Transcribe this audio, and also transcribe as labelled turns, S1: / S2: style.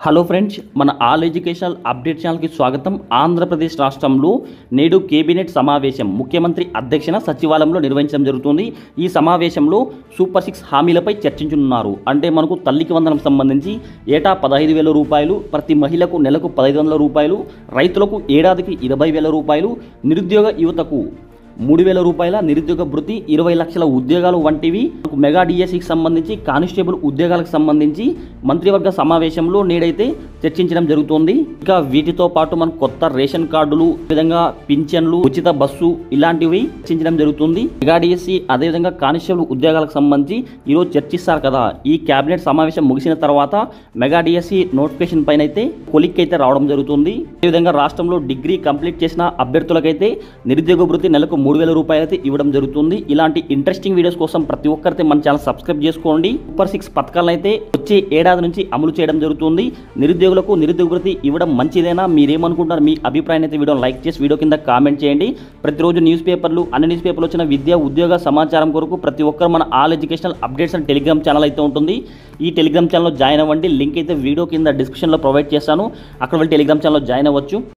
S1: Hello friends, మన all educational update ఛానల్కి స్వాగతం. ఆంధ్రప్రదేశ్ రాష్ట్రంలో నేడు కేబినెట్ సమావేశం ముఖ్యమంత్రి అధ్యక్షన సచివాలయంలో నిర్వహించడం జరుగుతుంది. ఈ సమావేశంలో సూపర్ 6 హామీలపై చర్చించనున్నారు. అంటే మనకు తల్లికి వందనం సంబంధించి ఏటా 15,000 రూపాయలు, ప్రతి మహిళకు నెలకు 1,500 రూపాయలు, రైతులకు ఏడాదికి 20,000 రూపాయలు, నిరుద్యోగ యువతకు 3,000 రూపాయల నిరుద్యోగ భృతి, 20 లక్షల ఉద్యోగాలు వంటివి మెగా డిఎస్సికి సంబంధించి కానిస్టేబుల్ ఉద్యోగాలకు సంబంధించి మంత్రివర్గ సమావేశంలో నేడైతే చర్చించడం జరుగుతుంది. ఇక వీటితో పాటు మనకు కొత్త రేషన్ కార్డులు, విధంగా పింఛన్లు, ఉచిత బస్సు ఇలాంటివి చర్చించడం జరుగుతుంది. మెగా డిఎస్సి అదేవిధంగా కానిస్టేబుల్ ఉద్యోగాలకు సంబంధించి ఈరోజు చర్చిస్తారు కదా. ఈ కేబినెట్ సమావేశం ముగిసిన తర్వాత మెగా డిఎస్సి నోటిఫికేషన్ పైన అయితే కొలిక్ అయితే రావడం జరుగుతుంది. అదేవిధంగా రాష్ట్రంలో డిగ్రీ కంప్లీట్ చేసిన అభ్యర్థులకైతే నిరుద్యోగ భృతి నెలకు 3,000 రూపాయలు అయితే ఇవ్వడం జరుగుతుంది. ఇలాంటి ఇంట్రెస్టింగ్ వీడియోస్ కోసం ప్రతి ఒక్కరైతే మన ఛానల్ సబ్స్క్రైబ్ చేసుకోండి. సూపర్ 6 పథకాలను అయితే వచ్చే ఏడాది నుంచి అమలు చేయడం జరుగుతుంది. నిరుద్యోగులకు నిరుద్యోగ భృతి ఇవ్వడం మంచిదేనా, మీరేమనుకుంటారు? మీ అభిప్రాయాన్ని అయితే వీడియో లైక్ చేసి వీడియో కింద కామెంట్ చేయండి. ప్రతిరోజు న్యూస్ పేపర్లు, అన్ని న్యూస్ పేపర్లు వచ్చిన విద్యా ఉద్యోగ సమాచారం కొరకు ప్రతి ఒక్కరు మన all educational updates and Telegram channel అయితే ఉంటుంది. ఈ టెలిగ్రామ్ ఛానల్లో జాయిన్ అవ్వండి. లింక్ అయితే వీడియో కింద డిస్క్రిప్షన్లో ప్రొవైడ్ చేస్తాను. అక్కడ వెళ్ళి టెలిగ్రామ్ ఛానల్లో జాయిన్ అవ్వచ్చు.